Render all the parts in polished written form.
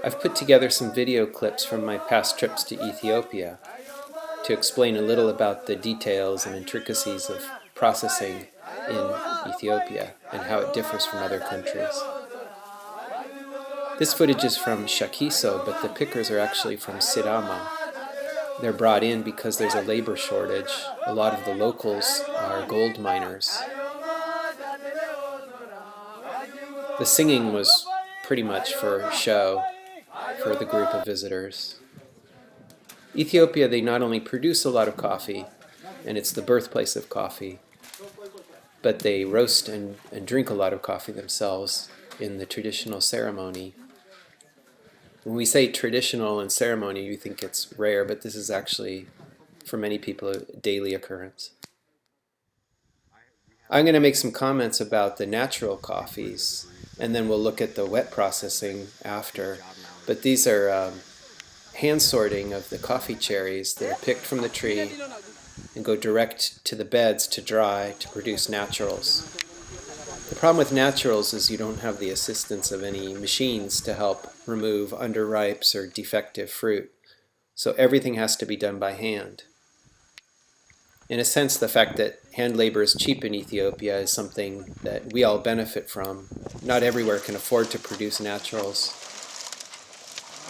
I've put together some video clips from my past trips to Ethiopia to explain a little about the details and intricacies of processing in Ethiopia and how it differs from other countries. This footage is from Shakiso, but the pickers are actually from Sidama. They're brought in because there's a labor shortage. A lot of the locals are gold miners. The singing was pretty much for show for the group of visitors. Ethiopia, they not only produce a lot of coffee, and it's the birthplace of coffee, but they roast and drink a lot of coffee themselves in the traditional ceremony. When we say traditional and ceremony, you think it's rare, but this is actually, for many people, a daily occurrence. I'm going to make some comments about the natural coffees, and then we'll look at the wet processing after. But these are hand sorting of the coffee cherries that are picked from the tree and go direct to the beds to dry to produce naturals. The problem with naturals is you don't have the assistance of any machines to help remove underripes or defective fruit. So everything has to be done by hand. In a sense, the fact that hand labor is cheap in Ethiopia is something that we all benefit from. Not everywhere can afford to produce naturals.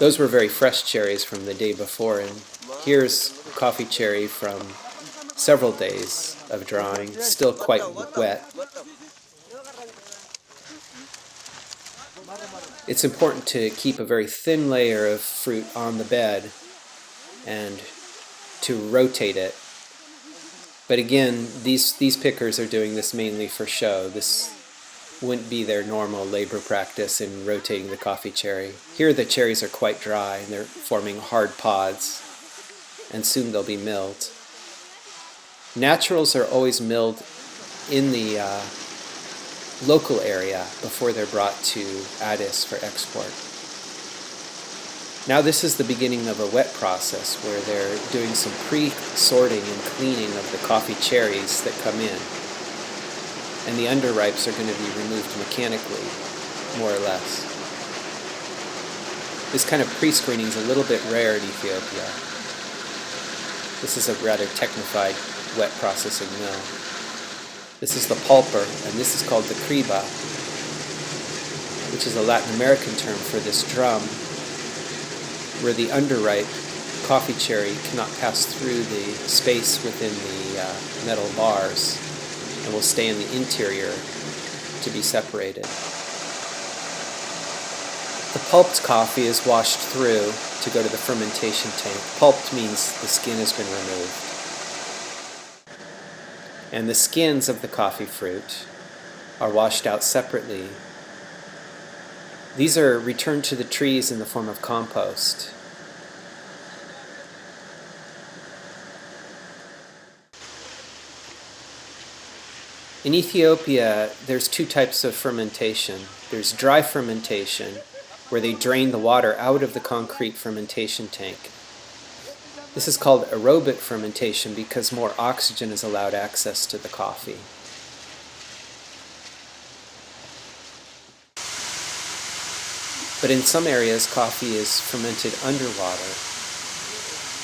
Those were very fresh cherries from the day before, and here's coffee cherry from several days of drying, still quite wet. It's important to keep a very thin layer of fruit on the bed and to rotate it. But again, these pickers are doing this mainly for show. This wouldn't be their normal labor practice in rotating the coffee cherry. Here the cherries are quite dry and they're forming hard pods, and soon they'll be milled. Naturals are always milled in the local area before they're brought to Addis for export. Now this is the beginning of a wet process where they're doing some pre-sorting and cleaning of the coffee cherries that come in. And the underripes are going to be removed mechanically, more or less. This kind of pre-screening is a little bit rare in Ethiopia. This is a rather technified wet processing mill. This is the pulper, and this is called the kriba, which is a Latin American term for this drum, where the underripe coffee cherry cannot pass through the space within the metal bars and will stay in the interior to be separated. The pulped coffee is washed through to go to the fermentation tank. Pulped means the skin has been removed. And the skins of the coffee fruit are washed out separately. These are returned to the trees in the form of compost. In Ethiopia, there's two types of fermentation. There's dry fermentation, where they drain the water out of the concrete fermentation tank. This is called aerobic fermentation because more oxygen is allowed access to the coffee. But in some areas, coffee is fermented underwater,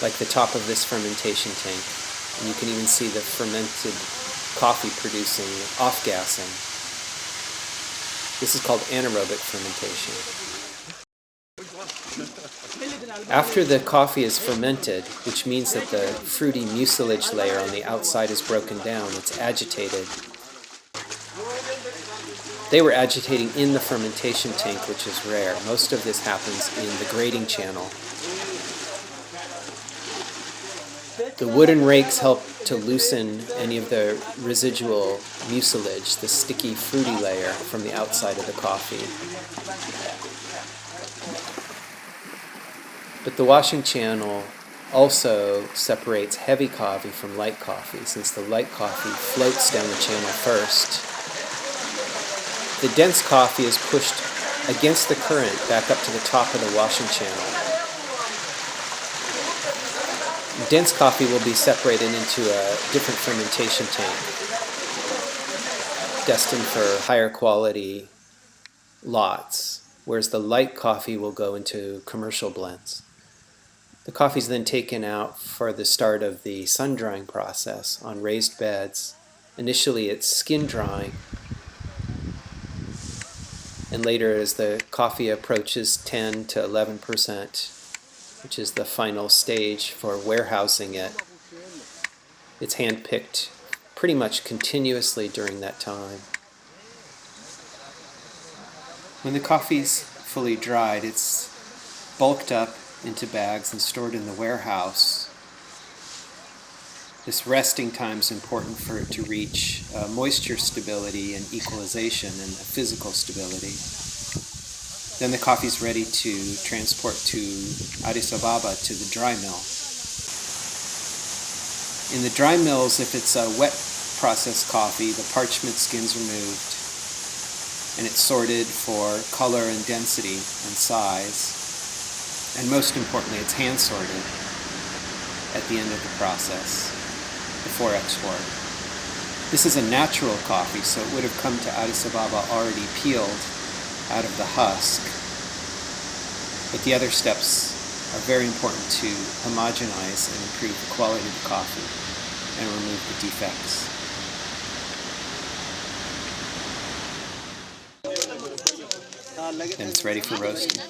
like the top of this fermentation tank. And you can even see the fermented coffee producing off-gassing. This is called anaerobic fermentation. After the coffee is fermented, which means that the fruity mucilage layer on the outside is broken down, it's agitated. They were agitating in the fermentation tank, which is rare. Most of this happens in the grading channel. The wooden rakes help to loosen any of the residual mucilage, the sticky, fruity layer from the outside of the coffee. But the washing channel also separates heavy coffee from light coffee, since the light coffee floats down the channel first. The dense coffee is pushed against the current back up to the top of the washing channel. Dense coffee will be separated into a different fermentation tank, destined for higher quality lots, whereas the light coffee will go into commercial blends. The coffee is then taken out for the start of the sun drying process on raised beds. Initially it's skin drying, and later as the coffee approaches 10 to 11%, which is the final stage for warehousing it, it's hand-picked pretty much continuously during that time. When the coffee's fully dried, it's bulked up into bags and stored in the warehouse. This resting time is important for it to reach moisture stability and equalization and physical stability. Then the coffee is ready to transport to Addis Ababa to the dry mill. In the dry mills, if it's a wet processed coffee, the parchment skin's removed and it's sorted for color and density and size. And most importantly, it's hand sorted at the end of the process before export. This is a natural coffee, so it would have come to Addis Ababa already peeled out of the husk. But the other steps are very important to homogenize and improve the quality of the coffee and remove the defects. Then it's ready for roasting.